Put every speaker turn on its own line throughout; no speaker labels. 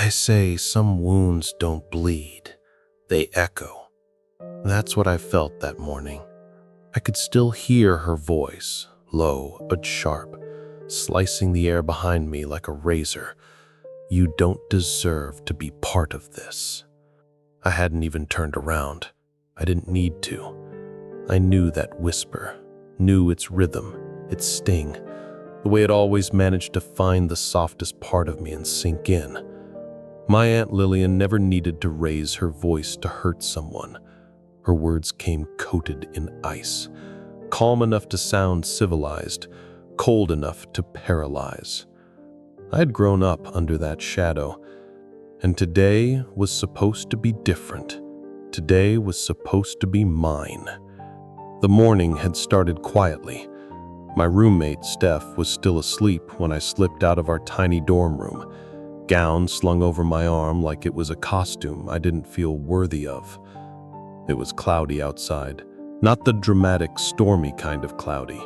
They say some wounds don't bleed, they echo. That's what I felt that morning. I could still hear her voice, low but sharp, slicing the air behind me like a razor. You don't deserve to be part of this. I hadn't even turned around. I didn't need to. I knew that whisper, knew its rhythm, its sting, the way it always managed to find the softest part of me and sink in. My Aunt Lillian never needed to raise her voice to hurt someone. Her words came coated in ice, calm enough to sound civilized, cold enough to paralyze. I had grown up under that shadow, and today was supposed to be different. Today was supposed to be mine. The morning had started quietly. My roommate, Steph, was still asleep when I slipped out of our tiny dorm room, gown slung over my arm like it was a costume I didn't feel worthy of. It was cloudy outside, not the dramatic, stormy kind of cloudy,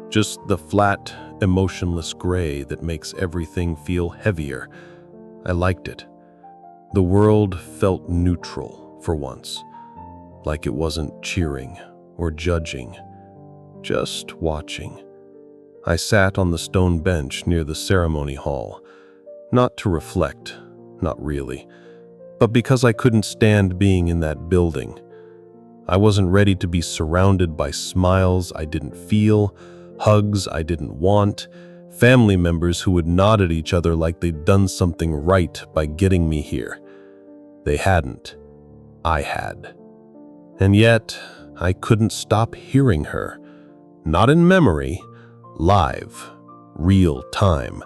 just the flat, emotionless gray that makes everything feel heavier. I liked it. The world felt neutral for once, like it wasn't cheering or judging, just watching. I sat on the stone bench near the ceremony hall, not to reflect, not really, but because I couldn't stand being in that building. I wasn't ready to be surrounded by smiles I didn't feel, hugs I didn't want, family members who would nod at each other like they'd done something right by getting me here. They hadn't. I had. And yet, I couldn't stop hearing her. Not in memory, live, real time.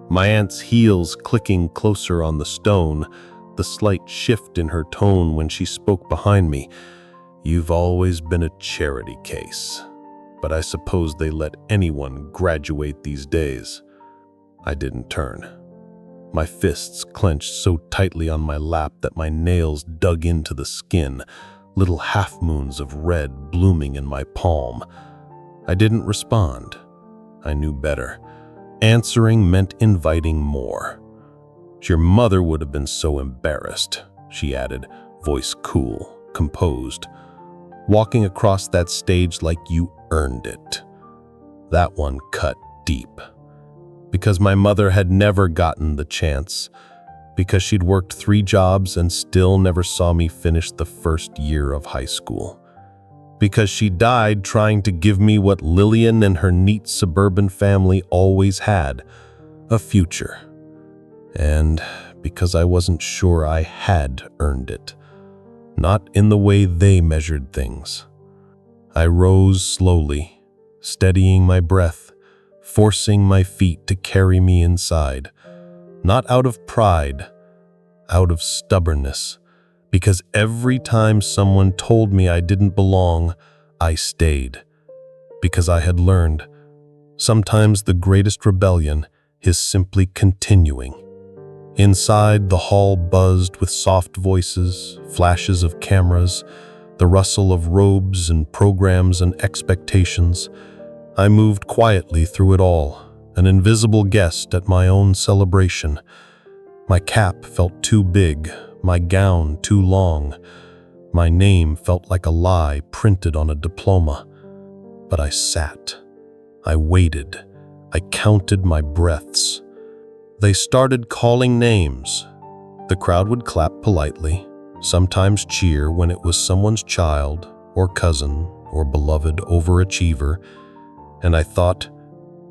My aunt's heels clicking closer on the stone, the slight shift in her tone when she spoke behind me. You've always been a charity case, but I suppose they let anyone graduate these days. I didn't turn. My fists clenched so tightly on my lap that my nails dug into the skin, little half-moons of red blooming in my palm. I didn't respond. I knew better. Answering meant inviting more. Your mother would have been so embarrassed, she added, voice cool, composed. Walking across that stage like you earned it. That one cut deep. Because my mother had never gotten the chance. Because she'd worked 3 jobs and still never saw me finish the first year of high school. Because she died trying to give me what Lillian and her neat suburban family always had, a future. And because I wasn't sure I had earned it. Not in the way they measured things. I rose slowly, steadying my breath, forcing my feet to carry me inside. Not out of pride, out of stubbornness, because every time someone told me I didn't belong, I stayed. Because I had learned, sometimes the greatest rebellion is simply continuing. Inside, the hall buzzed with soft voices, flashes of cameras, the rustle of robes and programs and expectations. I moved quietly through it all, an invisible guest at my own celebration. My cap felt too big, my gown too long. My name felt like a lie printed on a diploma. But I sat. I waited. I counted my breaths. They started calling names. The crowd would clap politely, sometimes cheer when it was someone's child or cousin or beloved overachiever, and I thought,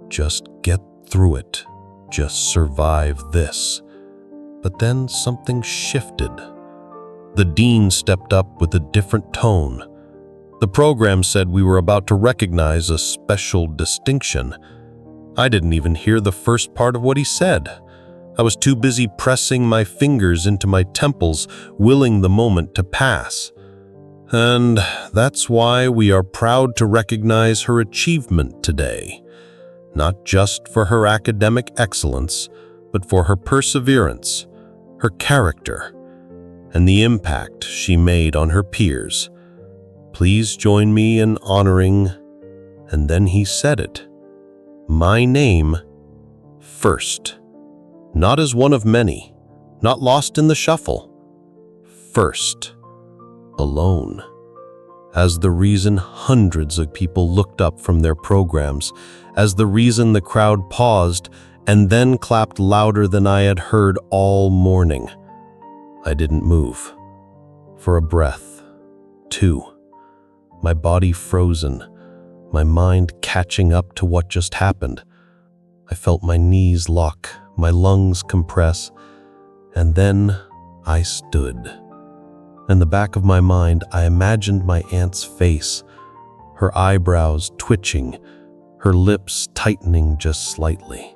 just get through it, just survive this. But then something shifted. The dean stepped up with a different tone. The program said we were about to recognize a special distinction. I didn't even hear the first part of what he said. I was too busy pressing my fingers into my temples, willing the moment to pass. And that's why we are proud to recognize her achievement today. Not just for her academic excellence, but for her perseverance, her character, and the impact she made on her peers. Please join me in honoring, and then he said it, my name first. Not as one of many, not lost in the shuffle. First, alone. As the reason hundreds of people looked up from their programs, as the reason the crowd paused and then clapped louder than I had heard all morning. I didn't move. For a breath. 2. My body frozen, my mind catching up to what just happened. I felt my knees lock, my lungs compress, and then I stood. In the back of my mind, I imagined my aunt's face, her eyebrows twitching, her lips tightening just slightly.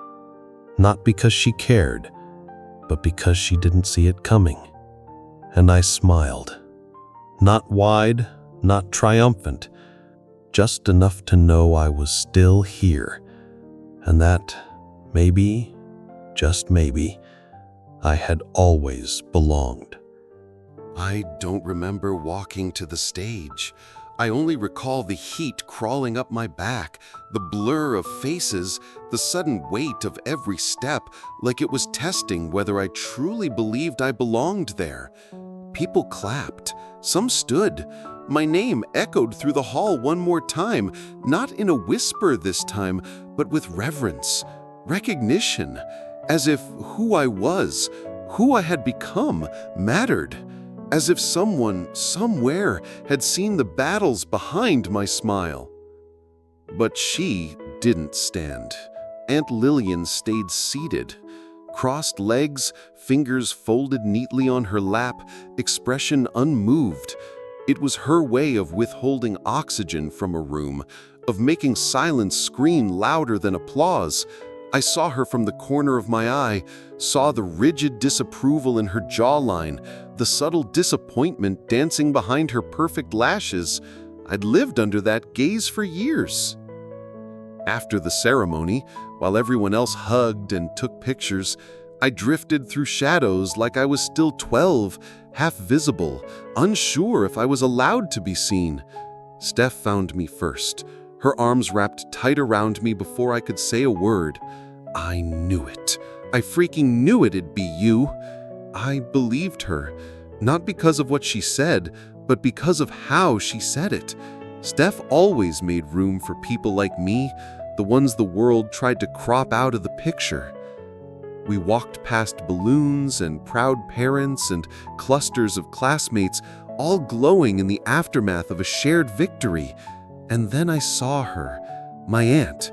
Not because she cared, but because she didn't see it coming. And I smiled. Not wide, not triumphant, just enough to know I was still here, and that maybe, just maybe, I had always belonged.
I don't remember walking to the stage. I only recall the heat crawling up my back, the blur of faces, the sudden weight of every step, like it was testing whether I truly believed I belonged there. People clapped. Some stood. My name echoed through the hall one more time, not in a whisper this time, but with reverence, recognition, as if who I was, who I had become, mattered. As if someone, somewhere, had seen the battles behind my smile. But she didn't stand. Aunt Lillian stayed seated. Crossed legs, fingers folded neatly on her lap, expression unmoved. It was her way of withholding oxygen from a room, of making silence scream louder than applause. I saw her from the corner of my eye, saw the rigid disapproval in her jawline, the subtle disappointment dancing behind her perfect lashes. I'd lived under that gaze for years. After the ceremony, while everyone else hugged and took pictures, I drifted through shadows like I was still 12, half visible, unsure if I was allowed to be seen. Steph found me first, her arms wrapped tight around me before I could say a word. I knew it. I freaking knew it'd be you. I believed her, not because of what she said, but because of how she said it. Steph always made room for people like me, the ones the world tried to crop out of the picture. We walked past balloons and proud parents and clusters of classmates, all glowing in the aftermath of a shared victory. And then I saw her, my aunt,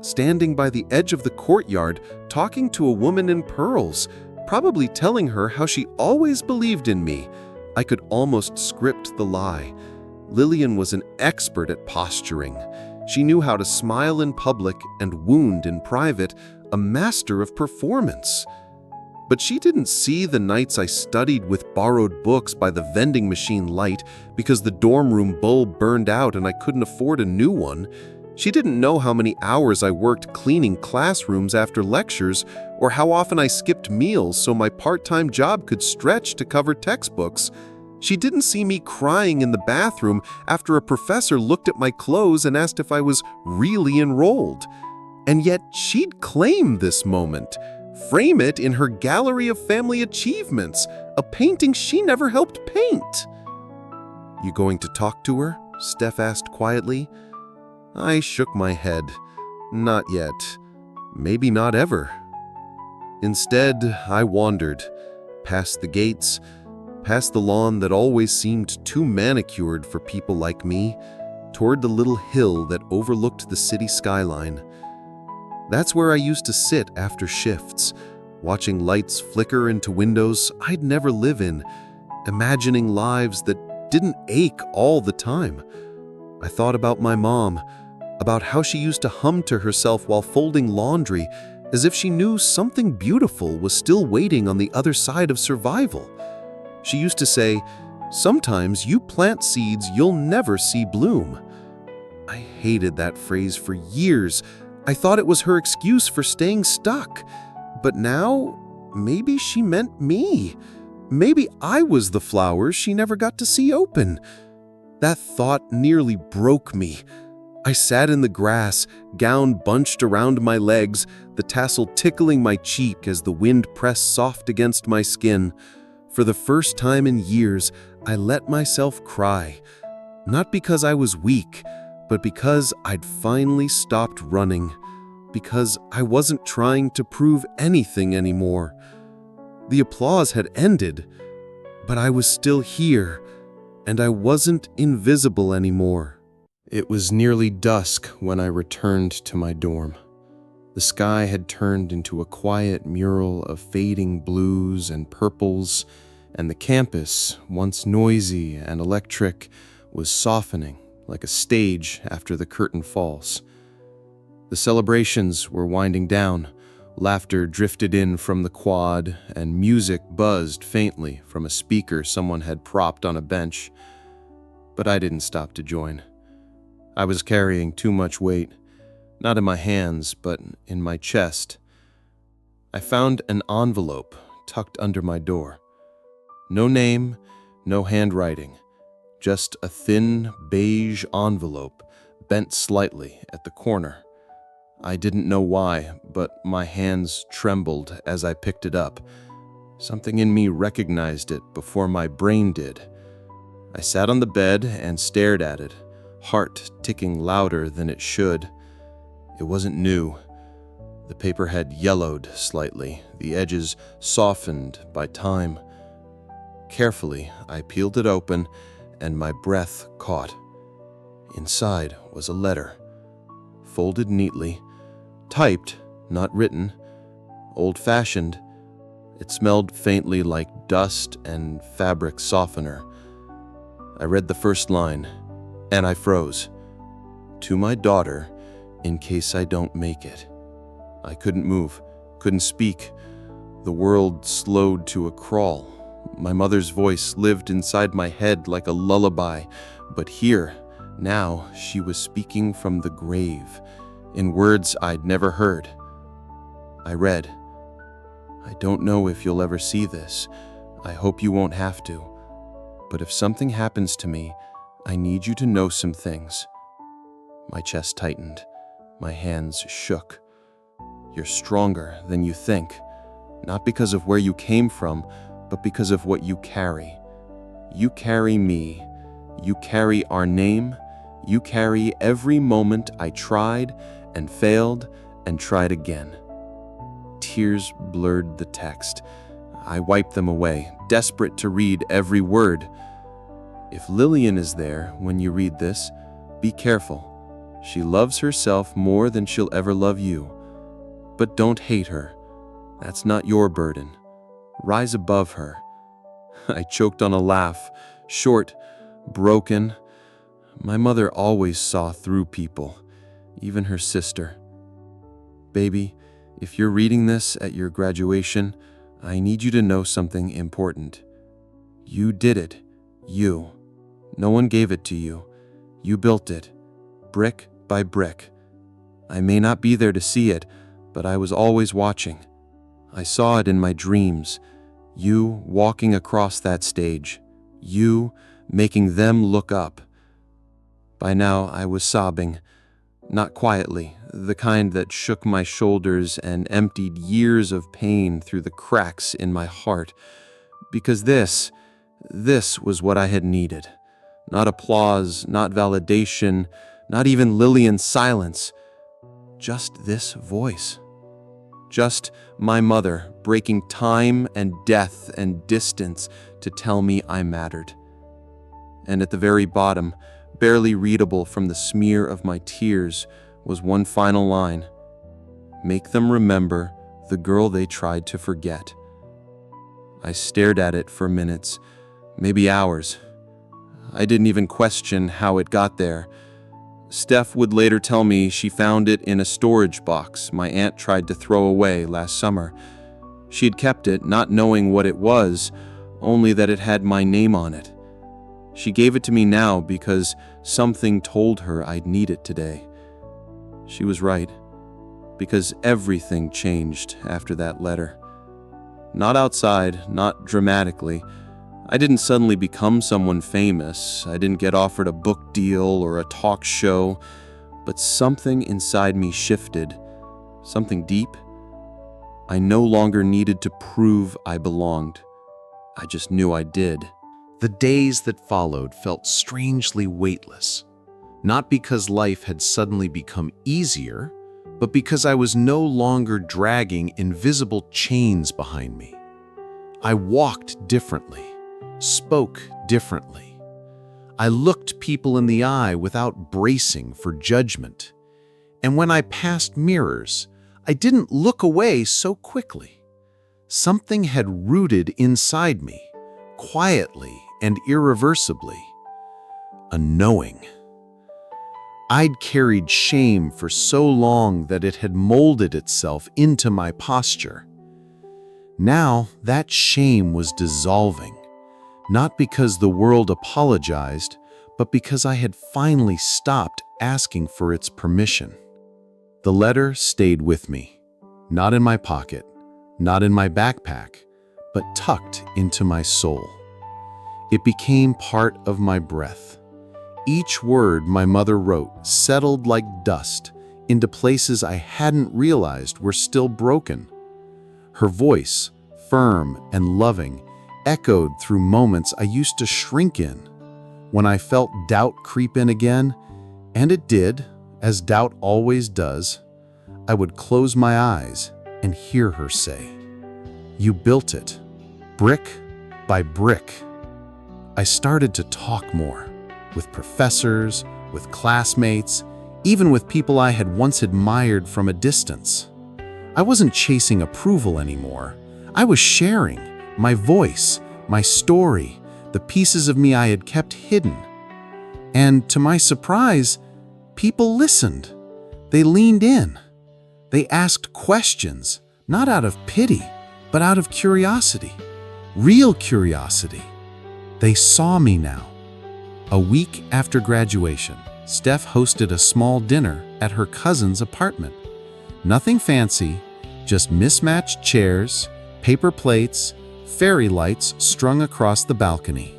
standing by the edge of the courtyard, talking to a woman in pearls, probably telling her how she always believed in me. I could almost script the lie. Lillian was an expert at posturing. She knew how to smile in public and wound in private, a master of performance. But she didn't see the nights I studied with borrowed books by the vending machine light because the dorm room bulb burned out and I couldn't afford a new one. She didn't know how many hours I worked cleaning classrooms after lectures or how often I skipped meals so my part-time job could stretch to cover textbooks. She didn't see me crying in the bathroom after a professor looked at my clothes and asked if I was really enrolled. And yet she'd claim this moment, frame it in her gallery of family achievements, a painting she never helped paint. "You going to talk to her?" Steph asked quietly. I shook my head. Not yet. Maybe not ever. Instead, I wandered, past the gates, past the lawn that always seemed too manicured for people like me, toward the little hill that overlooked the city skyline. That's where I used to sit after shifts, watching lights flicker into windows I'd never live in, imagining lives that didn't ache all the time. I thought about my mom, about how she used to hum to herself while folding laundry, as if she knew something beautiful was still waiting on the other side of survival. She used to say, "Sometimes you plant seeds you'll never see bloom." I hated that phrase for years. I thought it was her excuse for staying stuck. But now, maybe she meant me. Maybe I was the flowers she never got to see open. That thought nearly broke me. I sat in the grass, gown bunched around my legs, the tassel tickling my cheek as the wind pressed soft against my skin. For the first time in years, I let myself cry. Not because I was weak, but because I'd finally stopped running. Because I wasn't trying to prove anything anymore. The applause had ended, but I was still here, and I wasn't invisible anymore.
It was nearly dusk when I returned to my dorm. The sky had turned into a quiet mural of fading blues and purples, and the campus, once noisy and electric, was softening like a stage after the curtain falls. The celebrations were winding down. Laughter drifted in from the quad, and music buzzed faintly from a speaker someone had propped on a bench. But I didn't stop to join. I was carrying too much weight, not in my hands, but in my chest. I found an envelope tucked under my door. No name, no handwriting, just a thin beige envelope bent slightly at the corner. I didn't know why, but my hands trembled as I picked it up. Something in me recognized it before my brain did. I sat on the bed and stared at it, heart ticking louder than it should. It wasn't new. The paper had yellowed slightly, the edges softened by time. Carefully, I peeled it open, and my breath caught. Inside was a letter, folded neatly, typed, not written, old-fashioned. It smelled faintly like dust and fabric softener. I read the first line, and I froze. To my daughter, in case I don't make it. I couldn't move, couldn't speak. The world slowed to a crawl. My mother's voice lived inside my head like a lullaby, but here, now, she was speaking from the grave, in words I'd never heard. I read, I don't know if you'll ever see this. I hope you won't have to. But if something happens to me, I need you to know some things. My chest tightened. My hands shook. You're stronger than you think, not because of where you came from, but because of what you carry. You carry me. You carry our name. You carry every moment I tried and failed and tried again. Tears blurred the text. I wiped them away, desperate to read every word. If Lillian is there when you read this, be careful. She loves herself more than she'll ever love you. But don't hate her. That's not your burden. Rise above her. I choked on a laugh, short, broken. My mother always saw through people, even her sister. Baby, if you're reading this at your graduation, I need you to know something important. You did it. You. No one gave it to you. You built it, brick by brick. I may not be there to see it, but I was always watching. I saw it in my dreams. You walking across that stage. You making them look up. By now I was sobbing, not quietly, the kind that shook my shoulders and emptied years of pain through the cracks in my heart. Because this was what I had needed. Not applause, not validation, not even Lillian's silence. Just this voice. Just my mother breaking time and death and distance to tell me I mattered. And at the very bottom, barely readable from the smear of my tears, was one final line. Make them remember the girl they tried to forget. I stared at it for minutes, maybe hours. I didn't even question how it got there. Steph would later tell me she found it in a storage box my aunt tried to throw away last summer. She had kept it, not knowing what it was, only that it had my name on it. She gave it to me now because something told her I'd need it today. She was right, because everything changed after that letter. Not outside, not dramatically. I didn't suddenly become someone famous. I didn't get offered a book deal or a talk show.
but something inside me shifted, something deep. I no longer needed to prove I belonged. I just knew I did.
The days that followed felt strangely weightless, not because life had suddenly become easier, but because I was no longer dragging invisible chains behind me. I walked differently, spoke differently. I looked people in the eye without bracing for judgment. And when I passed mirrors, I didn't look away so quickly. Something had rooted inside me, quietly and irreversibly. A knowing. I'd carried shame for so long that it had molded itself into my posture. Now that shame was dissolving, not because the world apologized, but because I had finally stopped asking for its permission. The letter stayed with me, not in my pocket, not in my backpack, but tucked into my soul. It became part of my breath. Each word my mother wrote settled like dust into places I hadn't realized were still broken. Her voice, firm and loving, echoed through moments I used to shrink in. When I felt doubt creep in again, and it did, as doubt always does, I would close my eyes and hear her say, "You built it, brick by brick." I started to talk more, with professors, with classmates, even with people I had once admired from a distance. I wasn't chasing approval anymore. I was sharing my voice, my story, the pieces of me I had kept hidden. And to my surprise, people listened. They leaned in. They asked questions, not out of pity, but out of curiosity. Real curiosity. They saw me now. A week after graduation, Steph hosted a small dinner at her cousin's apartment. Nothing fancy, just mismatched chairs, paper plates, fairy lights strung across the balcony.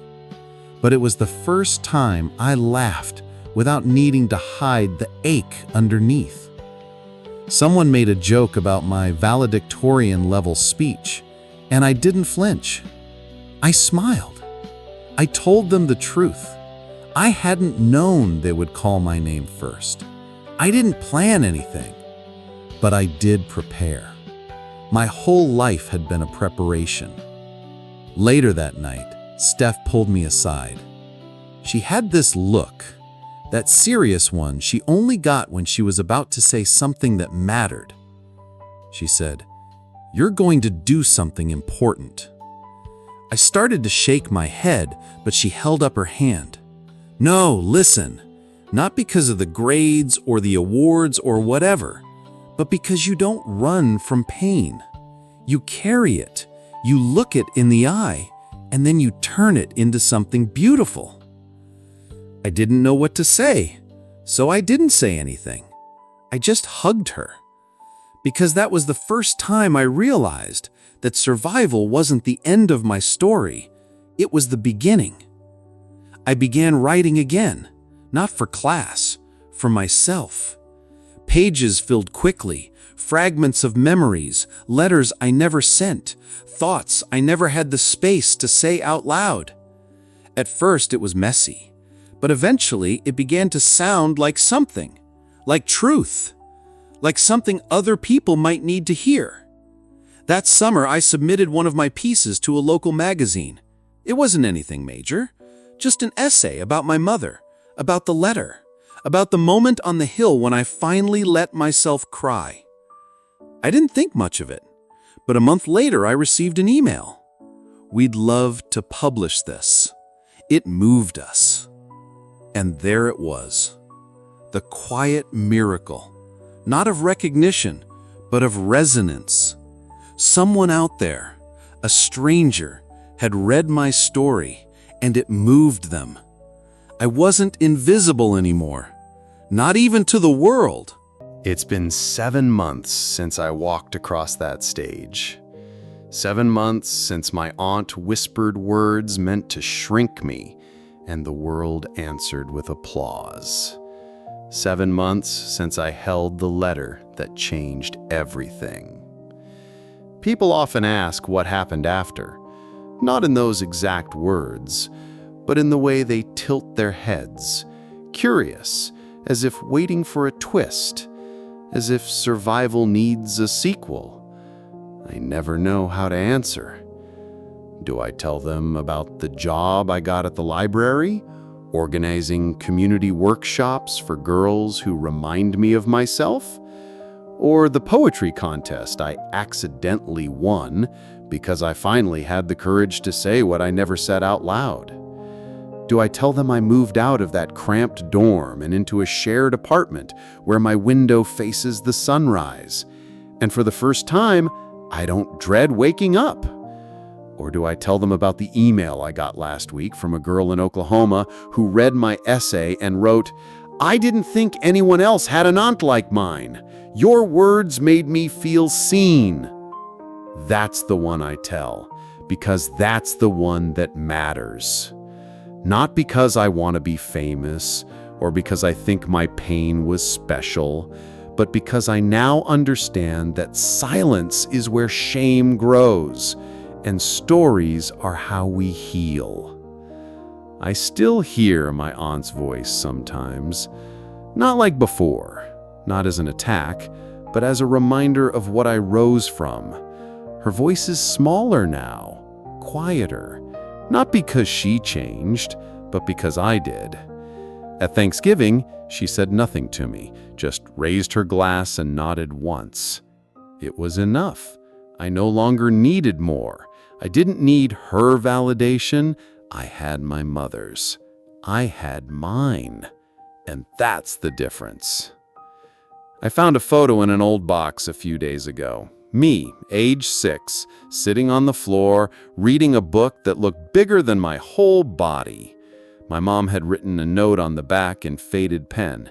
But it was the first time I laughed without needing to hide the ache underneath. Someone made a joke about my valedictorian-level speech, and I didn't flinch. I smiled. I told them the truth. I hadn't known they would call my name first. I didn't plan anything, but I did prepare. My whole life had been a preparation. Later that night, Steph pulled me aside. She had this look, that serious one she only got when she was about to say something that mattered. She said, "You're going to do something important." I started to shake my head, but she held up her hand. "No, listen, not because of the grades or the awards or whatever, but because you don't run from pain. You carry it, you look it in the eye, and then you turn it into something beautiful." I didn't know what to say, so I didn't say anything. I just hugged her. Because that was the first time I realized that survival wasn't the end of my story, it was the beginning. I began writing again, not for class, for myself. Pages filled quickly, fragments of memories, letters I never sent, thoughts I never had the space to say out loud. At first it was messy, but eventually it began to sound like something, like truth, like something other people might need to hear. That summer I submitted one of my pieces to a local magazine. It wasn't anything major. Just an essay about my mother, about the letter, about the moment on the hill when I finally let myself cry. I didn't think much of it, but a month later I received an email. "We'd love to publish this." It moved us. And there it was, the quiet miracle, not of recognition, but of resonance. Someone out there, a stranger, had read my story, and it moved them. I wasn't invisible anymore, not even to the world.
It's been 7 months since I walked across that stage. 7 months since my aunt whispered words meant to shrink me, and the world answered with applause. 7 months since I held the letter that changed everything. People often ask what happened after, not in those exact words, but in the way they tilt their heads, curious, as if waiting for a twist, as if survival needs a sequel. I never know how to answer. Do I tell them about the job I got at the library, organizing community workshops for girls who remind me of myself? Or the poetry contest I accidentally won because I finally had the courage to say what I never said out loud? Do I tell them I moved out of that cramped dorm and into a shared apartment where my window faces the sunrise, and for the first time, I don't dread waking up? Or do I tell them about the email I got last week from a girl in Oklahoma who read my essay and wrote, "I didn't think anyone else had an aunt like mine. Your words made me feel seen." That's the one I tell, because that's the one that matters. Not because I want to be famous or because I think my pain was special, but because I now understand that silence is where shame grows, and stories are how we heal. I still hear my aunt's voice sometimes, not like before, not as an attack, but as a reminder of what I rose from. Her voice is smaller now, quieter, not because she changed, but because I did. At Thanksgiving, she said nothing to me, just raised her glass and nodded once. It was enough. I no longer needed more. I didn't need her validation. I had my mother's. I had mine. And that's the difference. I found a photo in an old box a few days ago. Me, age 6, sitting on the floor, reading a book that looked bigger than my whole body. My mom had written a note on the back in faded pen.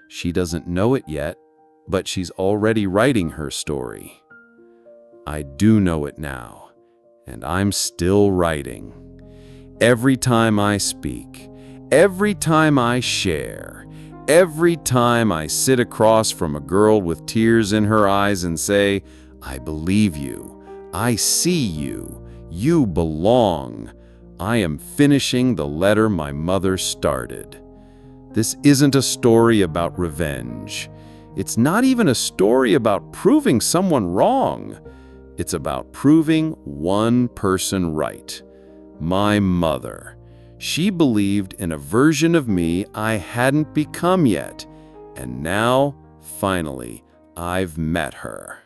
She doesn't know it yet, but she's already writing her story. I do know it now. And I'm still writing. Every time I speak, every time I share, every time I sit across from a girl with tears in her eyes and say, "I believe you, I see you, you belong," I am finishing the letter my mother started. This isn't a story about revenge. It's not even a story about proving someone wrong. It's about proving one person right. My mother. She believed in a version of me I hadn't become yet. And now, finally, I've met her.